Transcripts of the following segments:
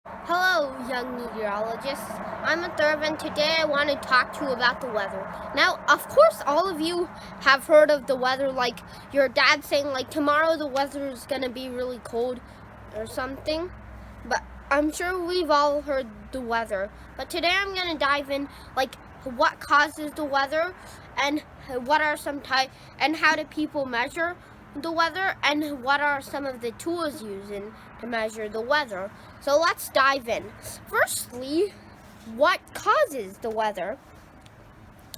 Hello, young meteorologists. I'm Atharv, and today I want to talk to you about the weather. Now, of course, all of you have heard of the weather, like your dad saying, like, tomorrow the weather is going to be really cold or something. But I'm sure we've all heard the weather. But today I'm going to dive in, like, what causes the weather and what are some and how do people measure the weather and what are some of the tools using to measure the weather. So let's dive in. Firstly, what causes the weather?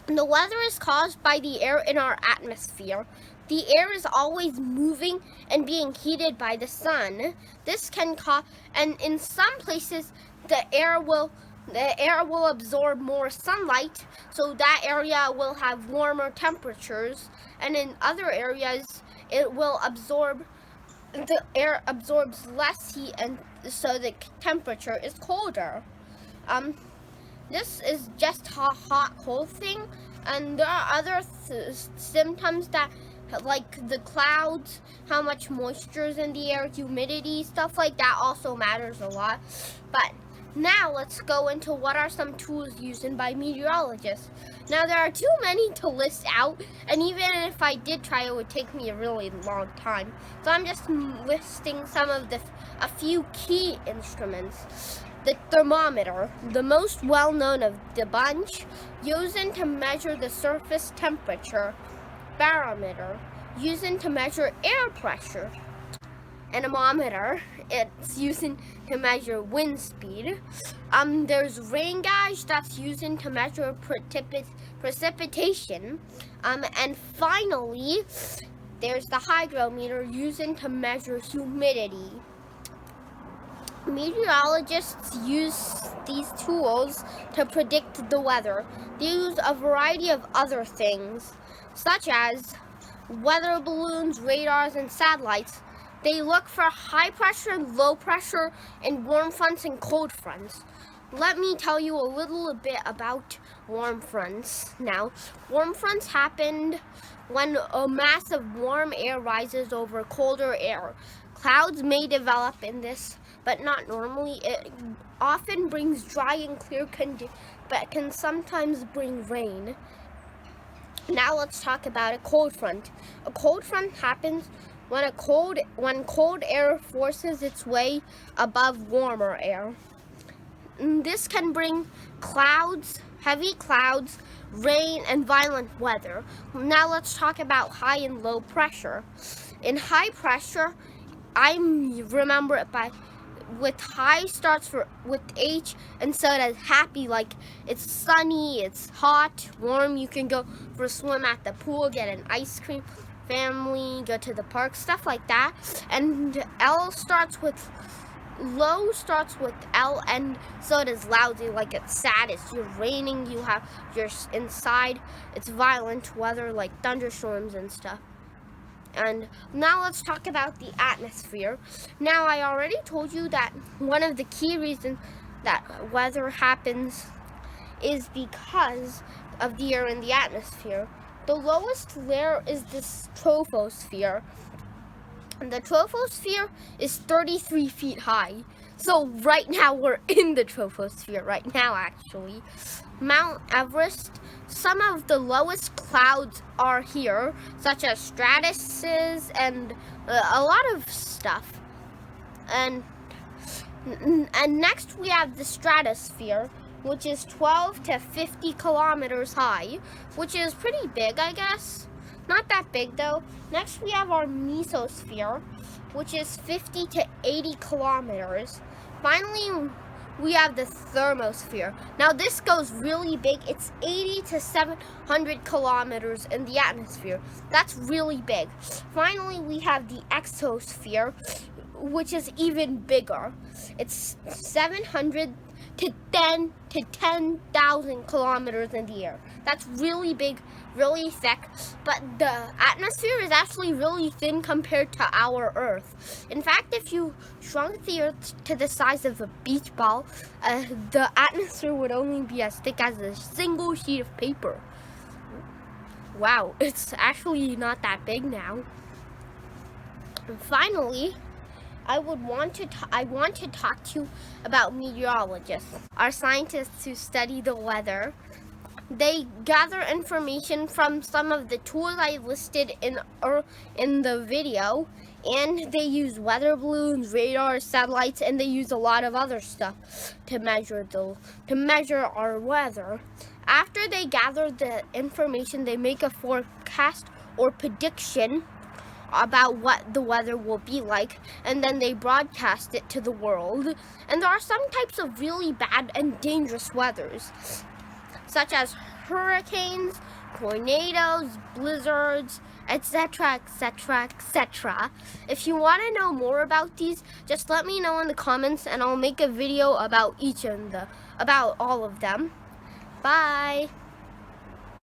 The weather is caused by the air in our atmosphere. The air is always moving and being heated by the sun. This can cause, and in some places, the air will absorb more sunlight, so that area will have warmer temperatures, and in other areas the air absorbs less heat, and so the temperature is colder. This is just a hot cold thing, and there are other symptoms that, like the clouds, how much moisture is in the air, humidity, stuff like that also matters a lot. But now let's go into what are some tools used by meteorologists. Now there are too many to list out, and even if I did try, it would take me a really long time. So I'm just listing some of a few key instruments. The thermometer, the most well-known of the bunch, used to measure the surface temperature. Barometer, used to measure air pressure. Anemometer, it's used to measure wind speed. There's rain gauge, that's used to measure precipitation. And finally, there's the hygrometer, used to measure humidity. Meteorologists use these tools to predict the weather. They use a variety of other things, such as weather balloons, radars, and satellites. They look for high pressure, low pressure, and warm fronts and cold fronts. Let me tell you a little bit about warm fronts now. Warm fronts happened when a mass of warm air rises over colder air. Clouds may develop in this, but not normally. It often brings dry and clear conditions, but can sometimes bring rain. Now let's talk about a cold front. A cold front happens when cold air forces its way above warmer air. This can bring clouds, heavy clouds, rain, and violent weather. Now let's talk about high and low pressure. In high pressure, I remember it with high starts with H, and so does happy, like it's sunny, it's hot, warm, you can go for a swim at the pool, get an ice cream, family, go to the park, stuff like that. And low starts with L, and so does lousy, like it's sad, you're raining, you're inside, it's violent weather like thunderstorms and stuff. And now let's talk about the atmosphere. Now, I already told you that one of the key reasons that weather happens is because of the air in the atmosphere. The lowest layer is the troposphere. And the troposphere is 33 feet high. So right now we're in the troposphere right now, actually. Mount Everest, some of the lowest clouds are here, such as stratuses and a lot of stuff. And next we have the stratosphere, which is 12 to 50 kilometers high, which is pretty big, I guess. Not that big though. Next we have our mesosphere, which is 50 to 80 kilometers. Finally, we have the thermosphere. Now this goes really big. It's 80 to 700 kilometers in the atmosphere. That's really big. Finally, we have the exosphere, which is even bigger. It's 700 to 10,000 kilometers in the air. That's really big, really thick, but the atmosphere is actually really thin compared to our Earth. In fact, if you shrunk the Earth to the size of a beach ball, the atmosphere would only be as thick as a single sheet of paper. Wow, it's actually not that big now. And finally, I want to talk to you about meteorologists, our scientists who study the weather. They gather information from some of the tools I listed in the video, and they use weather balloons, radar, satellites, and they use a lot of other stuff to measure our weather. After they gather the information, they make a forecast or prediction about what the weather will be like, and then they broadcast it to the world. And there are some types of really bad and dangerous weathers, such as hurricanes, tornadoes, blizzards, etc., etc., etc. If you want to know more about these, just let me know in the comments, and I'll make a video about about all of them. Bye.